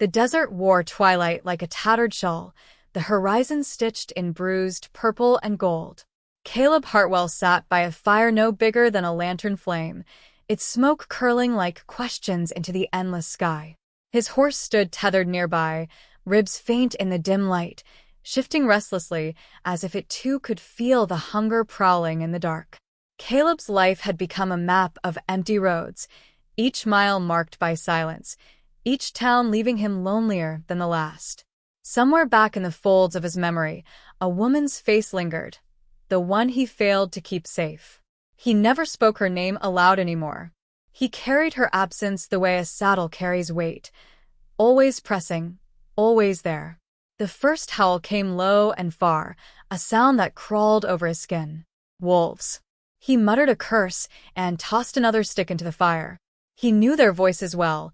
The desert wore twilight like a tattered shawl, the horizon stitched in bruised purple and gold. Caleb Hartwell sat by a fire no bigger than a lantern flame, its smoke curling like questions into the endless sky. His horse stood tethered nearby, ribs faint in the dim light, shifting restlessly as if it too could feel the hunger prowling in the dark. Caleb's life had become a map of empty roads, each mile marked by silence, each town leaving him lonelier than the last. Somewhere back in the folds of his memory, a woman's face lingered, the one he failed to keep safe. He never spoke her name aloud anymore. He carried her absence the way a saddle carries weight, always pressing, always there. The first howl came low and far, a sound that crawled over his skin. Wolves. He muttered a curse and tossed another stick into the fire. He knew their voices well.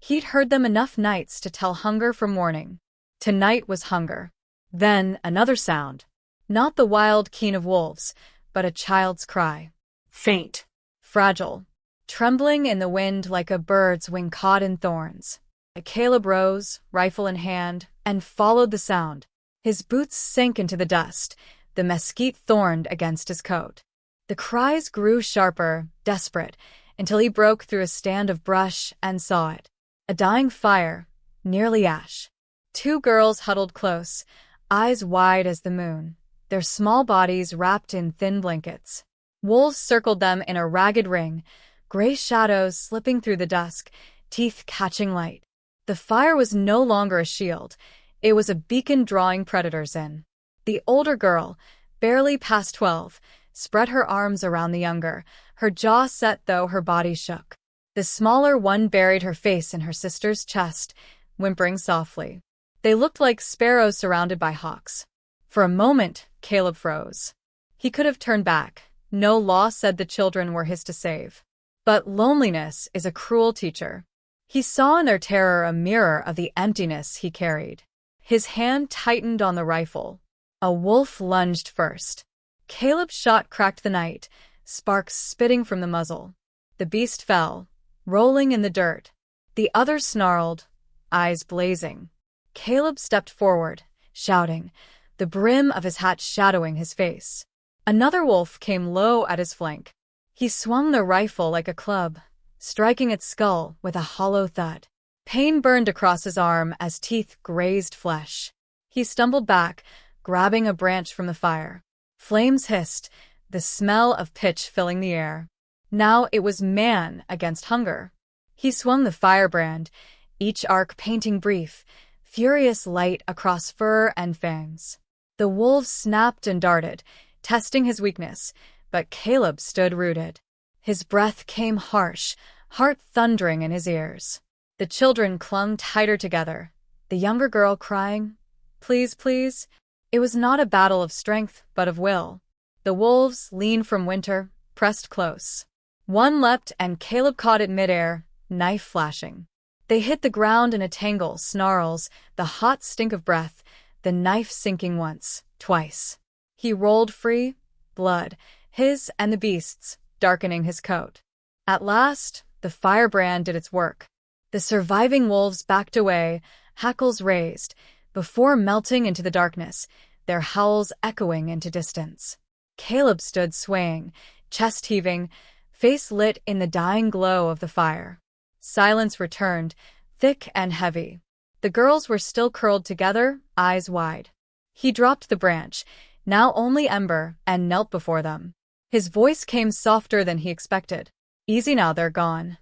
He'd heard them enough nights to tell hunger from morning. Tonight was hunger. Then another sound. Not the wild keen of wolves, but a child's cry. Faint. Fragile. Trembling in the wind like a bird's wing caught in thorns. Caleb rose, rifle in hand, and followed the sound. His boots sank into the dust, the mesquite thorned against his coat. The cries grew sharper, desperate, until he broke through a stand of brush and saw it. A dying fire, nearly ash. Two girls huddled close, eyes wide as the moon, their small bodies wrapped in thin blankets. Wolves circled them in a ragged ring, gray shadows slipping through the dusk, teeth catching light. The fire was no longer a shield. It was a beacon drawing predators in. The older girl, barely past 12, spread her arms around the younger, her jaw set though her body shook. The smaller one buried her face in her sister's chest, whimpering softly. They looked like sparrows surrounded by hawks. For a moment, Caleb froze. He could have turned back. No law said the children were his to save. But loneliness is a cruel teacher. He saw in their terror a mirror of the emptiness he carried. His hand tightened on the rifle. A wolf lunged first. Caleb's shot cracked the night, sparks spitting from the muzzle. The beast fell, rolling in the dirt. The other snarled, eyes blazing. Caleb stepped forward, shouting, the brim of his hat shadowing his face. Another wolf came low at his flank. He swung the rifle like a club, striking its skull with a hollow thud. Pain burned across his arm as teeth grazed flesh. He stumbled back, grabbing a branch from the fire. Flames hissed, the smell of pitch filling the air. Now it was man against hunger. He swung the firebrand, each arc painting brief, furious light across fur and fangs. The wolves snapped and darted, testing his weakness, but Caleb stood rooted. His breath came harsh, heart thundering in his ears. The children clung tighter together, the younger girl crying, "Please, please." It was not a battle of strength, but of will. The wolves, lean from winter, pressed close. One leapt and Caleb caught it midair, knife flashing. They hit the ground in a tangle, snarls, the hot stink of breath, the knife sinking once, twice. He rolled free, blood, his and the beast's, darkening his coat. At last, the firebrand did its work. The surviving wolves backed away, hackles raised, before melting into the darkness, their howls echoing into distance. Caleb stood swaying, chest heaving, face lit in the dying glow of the fire. Silence returned, thick and heavy. The girls were still curled together, eyes wide. He dropped the branch, now only ember, and knelt before them. His voice came softer than he expected. "Easy now, they're gone."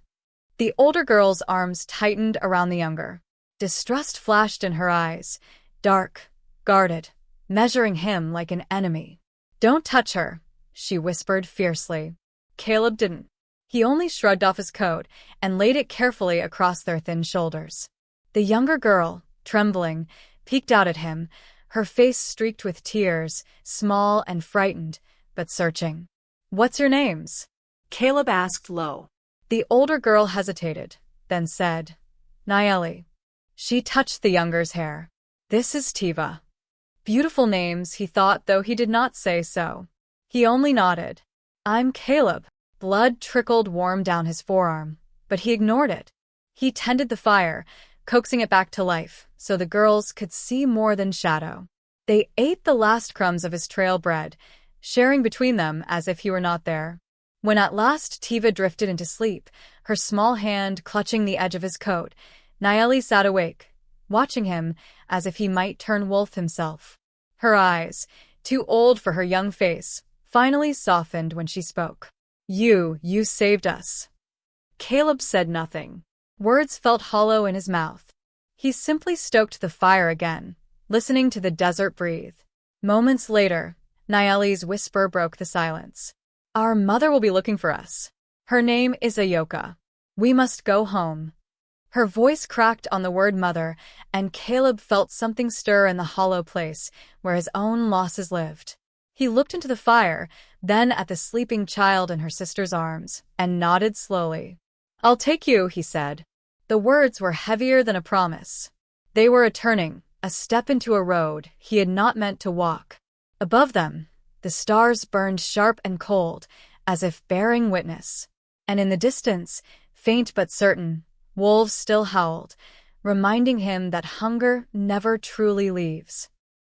The older girl's arms tightened around the younger. Distrust flashed in her eyes, dark, guarded, measuring him like an enemy. "Don't touch her," she whispered fiercely. Caleb didn't. He only shrugged off his coat and laid it carefully across their thin shoulders. The younger girl, trembling, peeked out at him, her face streaked with tears, small and frightened, but searching. "What's your names?" Caleb asked low. The older girl hesitated, then said, "Nayeli." She touched the younger's hair. "This is Tiva." Beautiful names, he thought, though he did not say so. He only nodded. "I'm Caleb." Blood trickled warm down his forearm, but he ignored it. He tended the fire, coaxing it back to life so the girls could see more than shadow. They ate the last crumbs of his trail bread, sharing between them as if he were not there. When at last Tiva drifted into sleep, her small hand clutching the edge of his coat, Nayeli sat awake, watching him as if he might turn wolf himself. Her eyes, too old for her young face, finally softened when she spoke. You saved us." Caleb said nothing. Words felt hollow in his mouth. He simply stoked the fire again, listening to the desert breathe. Moments later, Nayeli's whisper broke the silence. "Our mother will be looking for us. Her name is Ayoka. We must go home." Her voice cracked on the word mother, and Caleb felt something stir in the hollow place where his own losses lived. He looked into the fire, then at the sleeping child in her sister's arms, and nodded slowly. "I'll take you," he said. The words were heavier than a promise. They were a turning, a step into a road he had not meant to walk. Above them, the stars burned sharp and cold, as if bearing witness. And in the distance, faint but certain, wolves still howled, reminding him that hunger never truly leaves.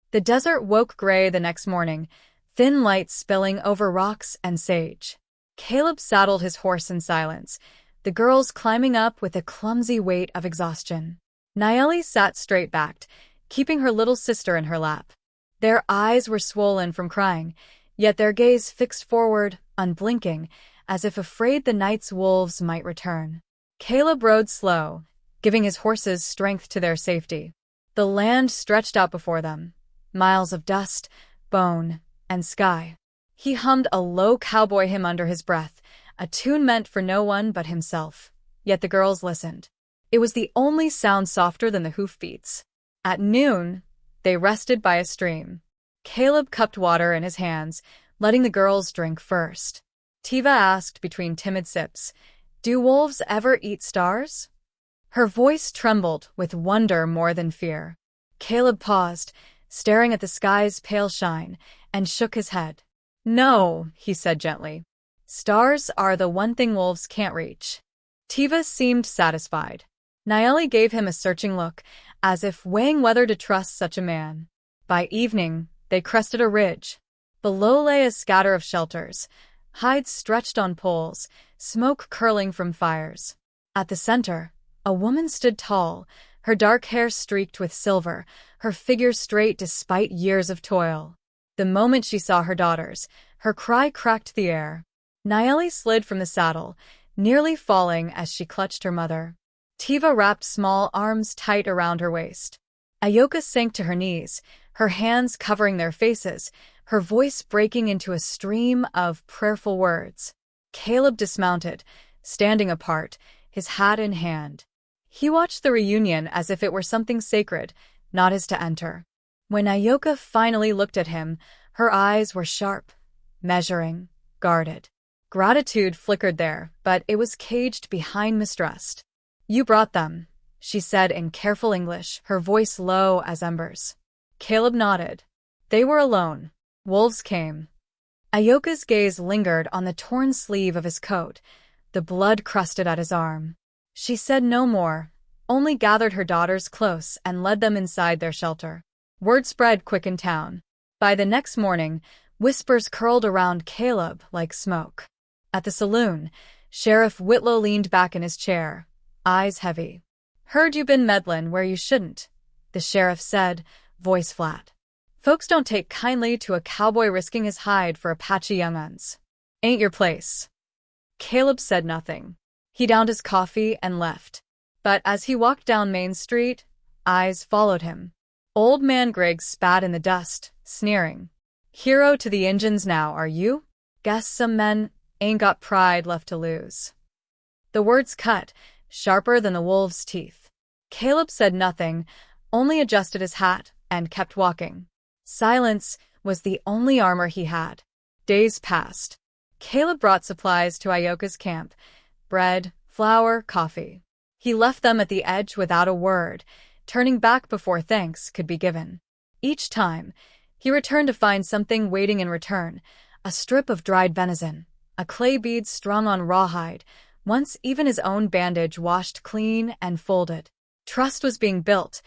The desert woke gray the next morning, thin light spilling over rocks and sage. Caleb saddled his horse in silence, the girls climbing up with a clumsy weight of exhaustion. Nayeli sat straight-backed, keeping her little sister in her lap. Their eyes were swollen from crying, yet their gaze fixed forward, unblinking, as if afraid the night's wolves might return. Caleb rode slow, giving his horses strength to their safety. The land stretched out before them, miles of dust, bone, and sky. He hummed a low cowboy hymn under his breath, a tune meant for no one but himself. Yet the girls listened. It was the only sound softer than the hoofbeats. At noon, they rested by a stream. Caleb cupped water in his hands, letting the girls drink first. Tiva asked between timid sips, "Do wolves ever eat stars?" Her voice trembled with wonder more than fear. Caleb paused, staring at the sky's pale shine, and shook his head. "No," he said gently. "Stars are the one thing wolves can't reach." Tiva seemed satisfied. Nayeli gave him a searching look, as if weighing whether to trust such a man. By evening, they crested a ridge. Below lay a scatter of shelters, hides stretched on poles, smoke curling from fires. At the center, a woman stood tall, her dark hair streaked with silver, her figure straight despite years of toil. The moment she saw her daughters, her cry cracked the air. Nayeli slid from the saddle, nearly falling as she clutched her mother. Tiva wrapped small arms tight around her waist. Ayoka sank to her knees, her hands covering their faces, her voice breaking into a stream of prayerful words. Caleb dismounted, standing apart, his hat in hand. He watched the reunion as if it were something sacred, not his to enter. When Ayoka finally looked at him, her eyes were sharp, measuring, guarded. Gratitude flickered there, but it was caged behind mistrust. "You brought them," she said in careful English, her voice low as embers. Caleb nodded. They were alone. Wolves came. Ayoka's gaze lingered on the torn sleeve of his coat, the blood crusted at his arm. She said no more, only gathered her daughters close and led them inside their shelter. Word spread quick in town. By the next morning, whispers curled around Caleb like smoke. At the saloon, Sheriff Whitlow leaned back in his chair, eyes heavy. "Heard you been meddlin' where you shouldn't," the sheriff said, voice flat. "Folks don't take kindly to a cowboy risking his hide for Apache young'uns. Ain't your place." Caleb said nothing. He downed his coffee and left. But as he walked down Main Street, eyes followed him. Old Man Griggs spat in the dust, sneering. "Hero to the Injuns now, are you? Guess some men ain't got pride left to lose." The words cut, sharper than the wolves' teeth. Caleb said nothing, only adjusted his hat and kept walking. Silence was the only armor he had. Days passed. Caleb brought supplies to Ayoka's camp: bread, flour, coffee. He left them at the edge without a word, turning back before thanks could be given. Each time, he returned to find something waiting in return: a strip of dried venison, a clay bead strung on rawhide, once even his own bandage washed clean and folded. Trust was being built,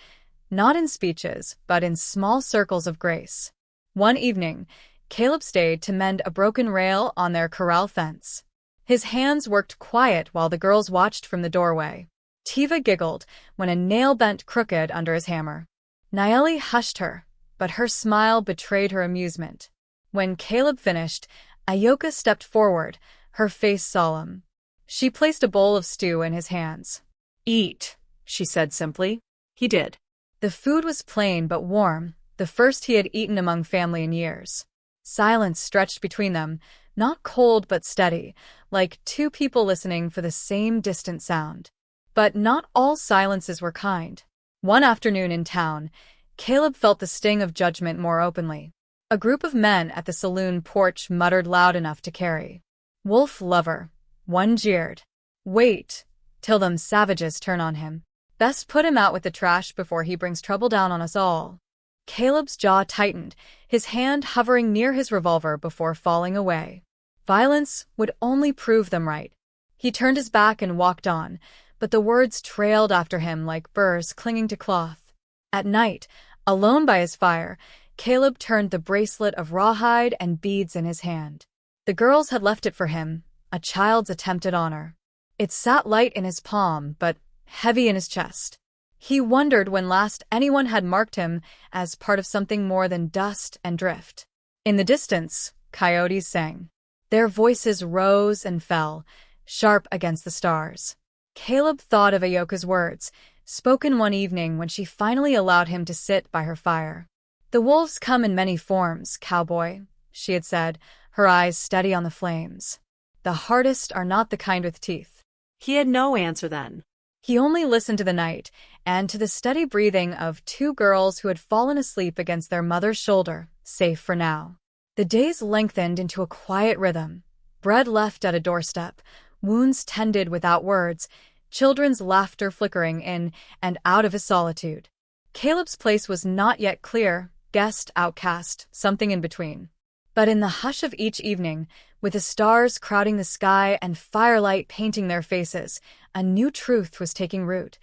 not in speeches, but in small circles of grace. One evening, Caleb stayed to mend a broken rail on their corral fence. His hands worked quiet while the girls watched from the doorway. Tiva giggled when a nail bent crooked under his hammer. Nayeli hushed her, but her smile betrayed her amusement. When Caleb finished, Ayoka stepped forward, her face solemn. She placed a bowl of stew in his hands. "Eat," she said simply. He did. The food was plain but warm, the first he had eaten among family in years. Silence stretched between them, not cold but steady, like two people listening for the same distant sound. But not all silences were kind. One afternoon in town, Caleb felt the sting of judgment more openly. A group of men at the saloon porch muttered loud enough to carry. "Wolf lover," one jeered. "Wait till them savages turn on him. Best put him out with the trash before he brings trouble down on us all." Caleb's jaw tightened, his hand hovering near his revolver before falling away. Violence would only prove them right. He turned his back and walked on, but the words trailed after him like burrs clinging to cloth. At night, alone by his fire, Caleb turned the bracelet of rawhide and beads in his hand. The girls had left it for him, a child's attempt at honor. It sat light in his palm, but heavy in his chest. He wondered when last anyone had marked him as part of something more than dust and drift. In the distance, coyotes sang. Their voices rose and fell, sharp against the stars. Caleb thought of Ayoka's words, spoken one evening when she finally allowed him to sit by her fire. "The wolves come in many forms, cowboy," she had said, her eyes steady on the flames. "The hardest are not the kind with teeth." He had no answer then. He only listened to the night and to the steady breathing of two girls who had fallen asleep against their mother's shoulder, safe for now. The days lengthened into a quiet rhythm. Bread left at a doorstep, wounds tended without words, children's laughter flickering in and out of his solitude. Caleb's place was not yet clear, guest, outcast, something in between. But in the hush of each evening, with the stars crowding the sky and firelight painting their faces, a new truth was taking root,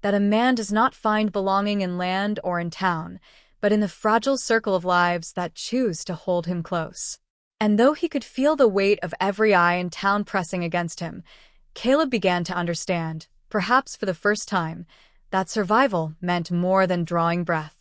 that a man does not find belonging in land or in town, but in the fragile circle of lives that choose to hold him close. And though he could feel the weight of every eye in town pressing against him, Caleb began to understand, perhaps for the first time, that survival meant more than drawing breath.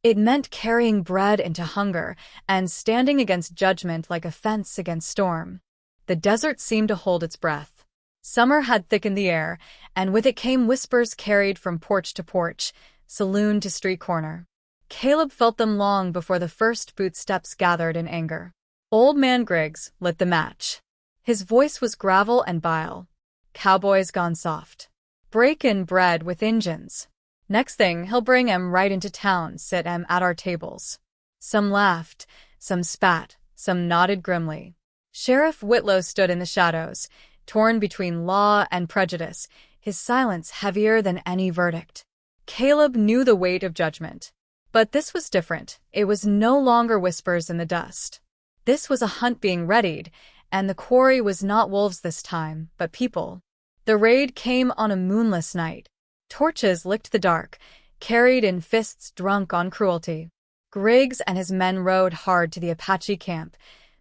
It meant carrying bread into hunger and standing against judgment like a fence against storm. The desert seemed to hold its breath. Summer had thickened the air, and with it came whispers carried from porch to porch, saloon to street corner. Caleb felt them long before the first footsteps gathered in anger. Old Man Griggs lit the match. His voice was gravel and bile. "Cowboy's gone soft. Breakin' bread with Injuns. Next thing, he'll bring 'em right into town, sit 'em at our tables." Some laughed, some spat, some nodded grimly. Sheriff Whitlow stood in the shadows, torn between law and prejudice, his silence heavier than any verdict. Caleb knew the weight of judgment. But this was different. It was no longer whispers in the dust. This was a hunt being readied, and the quarry was not wolves this time, but people. The raid came on a moonless night. Torches licked the dark, carried in fists drunk on cruelty. Griggs and his men rode hard to the Apache camp,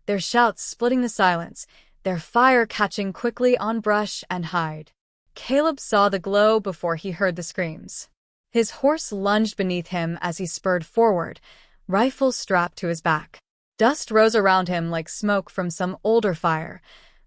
their shouts splitting the silence, their fire catching quickly on brush and hide. Caleb saw the glow before he heard the screams. His horse lunged beneath him as he spurred forward, rifle strapped to his back. Dust rose around him like smoke from some older fire,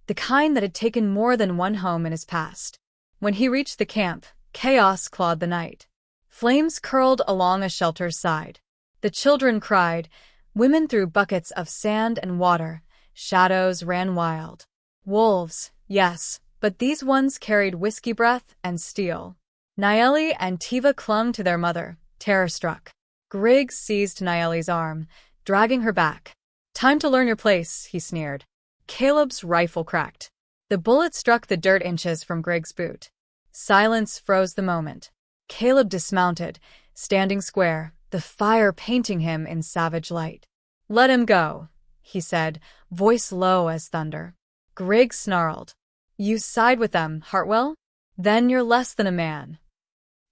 the kind that had taken more than one home in his past. When he reached the camp, chaos clawed the night. Flames curled along a shelter's side. The children cried, women threw buckets of sand and water, shadows ran wild. Wolves, yes, but these ones carried whiskey breath and steel. Nayeli and Tiva clung to their mother, terror-struck. Griggs seized Nayeli's arm, dragging her back. "Time to learn your place," he sneered. Caleb's rifle cracked. The bullet struck the dirt inches from Griggs' boot. Silence froze the moment. Caleb dismounted, standing square, the fire painting him in savage light. "Let him go," he said, voice low as thunder. Griggs snarled. "You side with them, Hartwell? Then you're less than a man."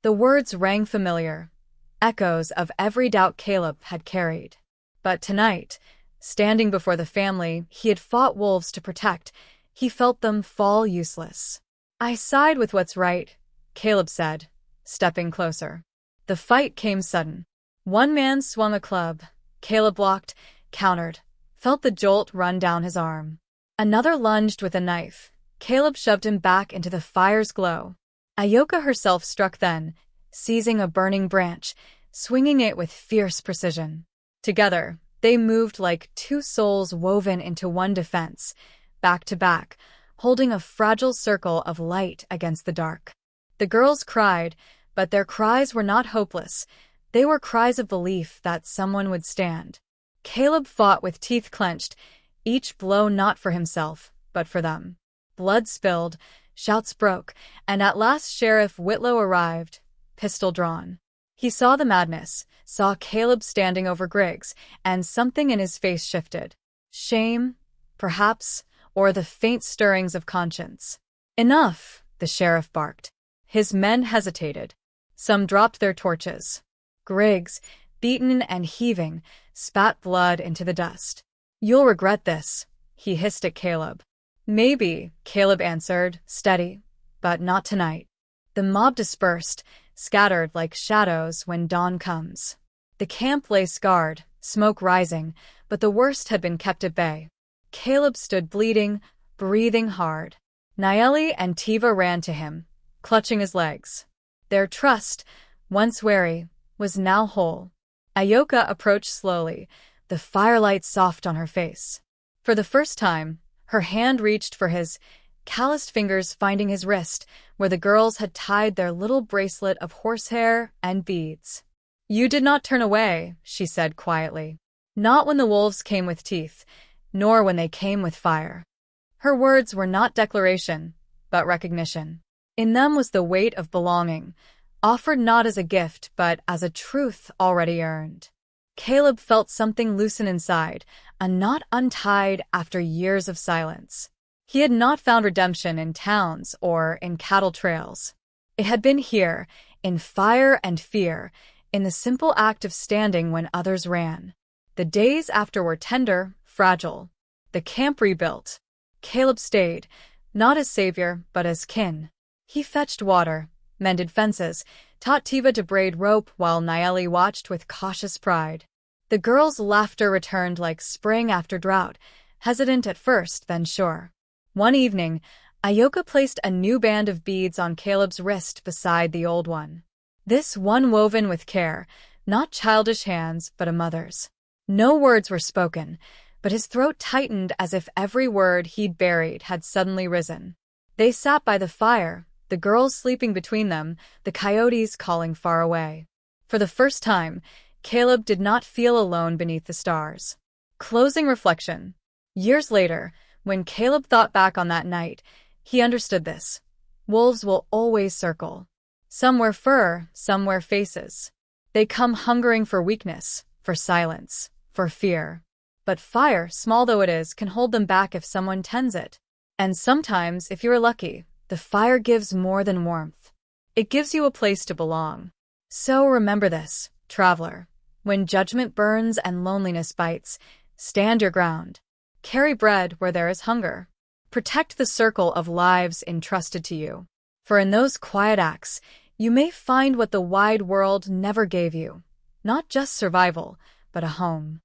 The words rang familiar, echoes of every doubt Caleb had carried. But tonight, standing before the family he had fought wolves to protect, he felt them fall useless. "I side with what's right," Caleb said, stepping closer. The fight came sudden. One man swung a club. Caleb blocked, countered, felt the jolt run down his arm. Another lunged with a knife. Caleb shoved him back into the fire's glow. Ayoka herself struck then, seizing a burning branch, swinging it with fierce precision. Together, they moved like two souls woven into one defense, back to back, holding a fragile circle of light against the dark. The girls cried, but their cries were not hopeless. They were cries of belief that someone would stand. Caleb fought with teeth clenched, each blow not for himself, but for them. Blood spilled, shouts broke, and at last Sheriff Whitlow arrived, pistol drawn. He saw the madness, saw Caleb standing over Griggs, and something in his face shifted. Shame, perhaps, or the faint stirrings of conscience. "Enough," the sheriff barked. His men hesitated. Some dropped their torches. Griggs, beaten and heaving, spat blood into the dust. "You'll regret this," he hissed at Caleb. "Maybe," Caleb answered, steady, "but not tonight." The mob dispersed, scattered like shadows when dawn comes. The camp lay scarred, smoke rising, but the worst had been kept at bay. Caleb stood bleeding, breathing hard. Nayeli and Tiva ran to him, clutching his legs. Their trust, once wary, was now whole. Ayoka approached slowly, the firelight soft on her face. For the first time, her hand reached for his, calloused fingers finding his wrist, where the girls had tied their little bracelet of horsehair and beads. "You did not turn away," she said quietly. "Not when the wolves came with teeth, nor when they came with fire." Her words were not declaration, but recognition. In them was the weight of belonging, offered not as a gift but as a truth already earned. Caleb felt something loosen inside, a knot untied after years of silence. He had not found redemption in towns or in cattle trails. It had been here, in fire and fear, in the simple act of standing when others ran. The days after were tender, fragile. The camp rebuilt. Caleb stayed, not as savior, but as kin. He fetched water, mended fences, taught Tiva to braid rope while Nayeli watched with cautious pride. The girls' laughter returned like spring after drought, hesitant at first, then sure. One evening, Ayoka placed a new band of beads on Caleb's wrist beside the old one. This one woven with care, not childish hands, but a mother's. No words were spoken, but his throat tightened as if every word he'd buried had suddenly risen. They sat by the fire, the girls sleeping between them, the coyotes calling far away. For the first time, Caleb did not feel alone beneath the stars. Closing reflection. Years later, when Caleb thought back on that night, he understood this. Wolves will always circle. Some wear fur, some wear faces. They come hungering for weakness, for silence, for fear. But fire, small though it is, can hold them back if someone tends it. And sometimes, if you're lucky, the fire gives more than warmth. It gives you a place to belong. So remember this, traveler. When judgment burns and loneliness bites, stand your ground. Carry bread where there is hunger. Protect the circle of lives entrusted to you. For in those quiet acts, you may find what the wide world never gave you. Not just survival, but a home.